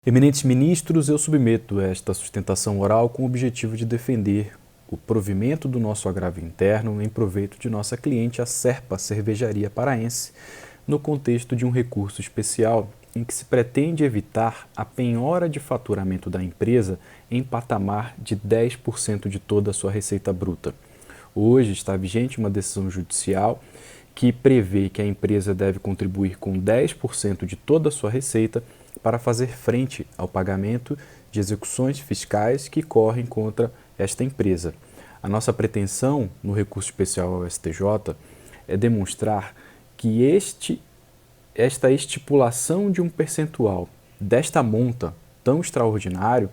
Eminentes ministros, eu submeto esta sustentação oral com o objetivo de defender o provimento do nosso agravio interno em proveito de nossa cliente, a Serpa Cervejaria Paraense, no contexto de um recurso especial em que se pretende evitar a penhora de faturamento da empresa em patamar de 10% de toda a sua receita bruta. Hoje está vigente uma decisão judicial que prevê que a empresa deve contribuir com 10% de toda a sua receita para fazer frente ao pagamento de execuções fiscais que correm contra esta empresa. A nossa pretensão no recurso especial ao STJ é demonstrar que esta estipulação de um percentual desta monta tão extraordinário,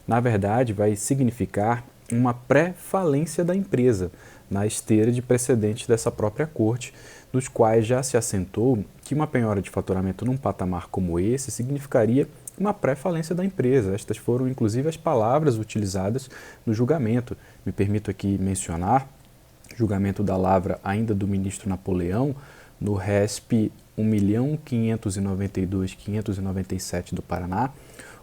na verdade, vai significar uma pré-falência da empresa, na esteira de precedentes dessa própria corte, dos quais já se assentou que uma penhora de faturamento num patamar como esse significaria uma pré-falência da empresa. Estas foram, inclusive, as palavras utilizadas no julgamento. Me permito aqui mencionar julgamento da lavra ainda do ministro Napoleão, no RESP 1.592.597 do Paraná,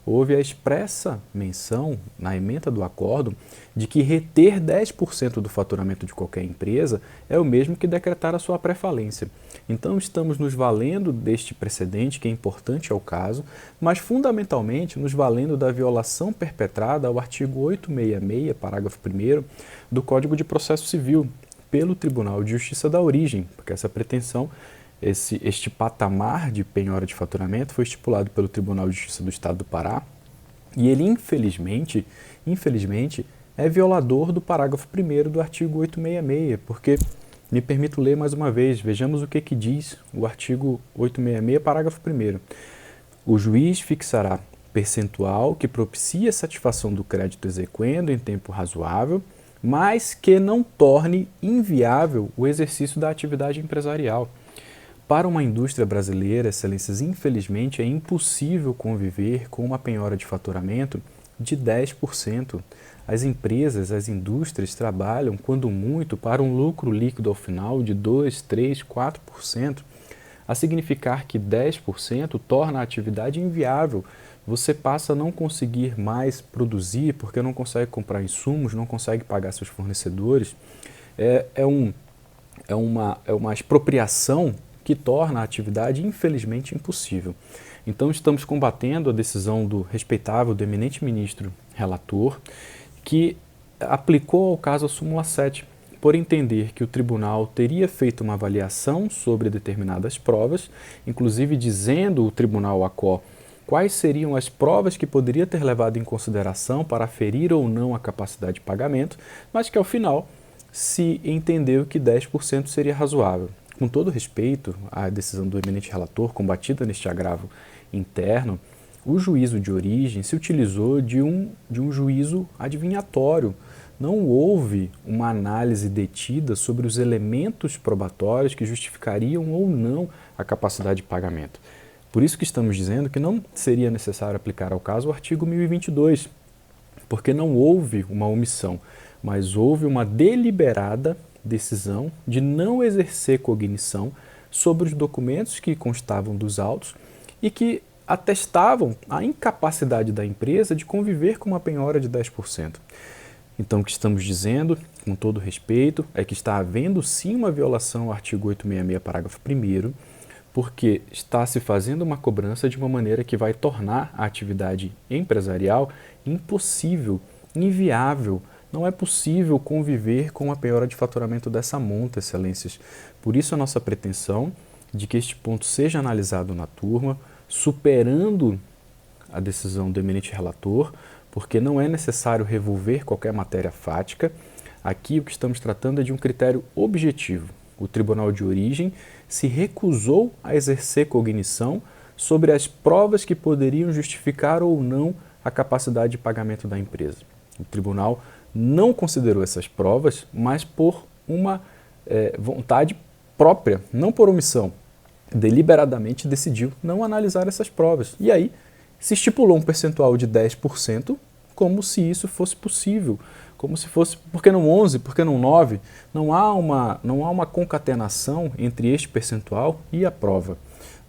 houve a expressa menção na ementa do acordo de que reter 10% do faturamento de qualquer empresa é o mesmo que decretar a sua pré-falência. Então estamos nos valendo deste precedente, que é importante ao caso, mas fundamentalmente nos valendo da violação perpetrada ao artigo 866, parágrafo 1º, do Código de Processo Civil, pelo Tribunal de Justiça da Origem, porque essa pretensão, este patamar de penhora de faturamento foi estipulado pelo Tribunal de Justiça do Estado do Pará e ele, infelizmente, é violador do parágrafo 1º do artigo 866, porque, me permito ler mais uma vez, vejamos o que diz o artigo 866, parágrafo 1º. O juiz fixará percentual que propicie a satisfação do crédito exequendo em tempo razoável, mas que não torne inviável o exercício da atividade empresarial. Para uma indústria brasileira, excelências, infelizmente é impossível conviver com uma penhora de faturamento de 10%. As empresas, as indústrias trabalham, quando muito, para um lucro líquido ao final de 2%, 3%, 4%, a significar que 10% torna a atividade inviável. Você passa a não conseguir mais produzir porque não consegue comprar insumos, não consegue pagar seus fornecedores. É uma expropriação que torna a atividade, infelizmente, impossível. Então, estamos combatendo a decisão do respeitável, do eminente ministro relator, que aplicou ao caso a súmula 7, por entender que o tribunal teria feito uma avaliação sobre determinadas provas, inclusive dizendo o tribunal ACO quais seriam as provas que poderia ter levado em consideração para aferir ou não a capacidade de pagamento, mas que, ao final, se entendeu que 10% seria razoável. Com todo respeito à decisão do eminente relator, combatida neste agravo interno, o juízo de origem se utilizou de um juízo adivinhatório. Não houve uma análise detida sobre os elementos probatórios que justificariam ou não a capacidade de pagamento. Por isso que estamos dizendo que não seria necessário aplicar ao caso o artigo 1022, porque não houve uma omissão, mas houve uma deliberada decisão de não exercer cognição sobre os documentos que constavam dos autos e que atestavam a incapacidade da empresa de conviver com uma penhora de 10%. Então, o que estamos dizendo, com todo respeito, é que está havendo sim uma violação ao artigo 866, parágrafo 1º, porque está se fazendo uma cobrança de uma maneira que vai tornar a atividade empresarial impossível, inviável. Não é possível conviver com uma penhora de faturamento dessa monta, excelências. Por isso a nossa pretensão de que este ponto seja analisado na turma, superando a decisão do eminente relator, porque não é necessário revolver qualquer matéria fática. Aqui o que estamos tratando é de um critério objetivo. O Tribunal de Origem se recusou a exercer cognição sobre as provas que poderiam justificar ou não a capacidade de pagamento da empresa. O Tribunal não considerou essas provas, mas por uma vontade própria, não por omissão. Deliberadamente decidiu não analisar essas provas. E aí se estipulou um percentual de 10%, como se isso fosse possível, como se fosse, por que não 11, por que não 9? Não há uma concatenação entre este percentual e a prova,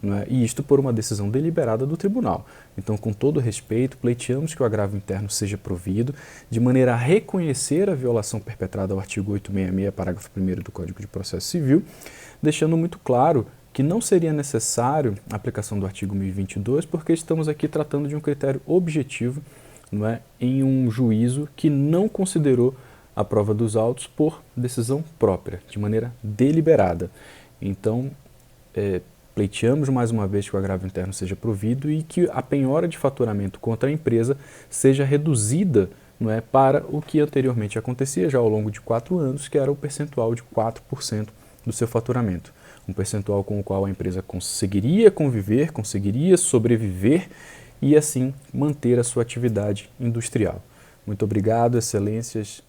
não é? E isto por uma decisão deliberada do tribunal. Então, com todo respeito, pleiteamos que o agravo interno seja provido, de maneira a reconhecer a violação perpetrada ao artigo 866, parágrafo 1º do Código de Processo Civil, deixando muito claro que não seria necessário a aplicação do artigo 1022, porque estamos aqui tratando de um critério objetivo, não é, em um juízo que não considerou a prova dos autos por decisão própria, de maneira deliberada. Então, pleiteamos mais uma vez que o agravo interno seja provido e que a penhora de faturamento contra a empresa seja reduzida, não é, para o que anteriormente acontecia já ao longo de 4 anos, que era o percentual de 4% do seu faturamento. Um percentual com o qual a empresa conseguiria conviver, conseguiria sobreviver e assim manter a sua atividade industrial. Muito obrigado, excelências.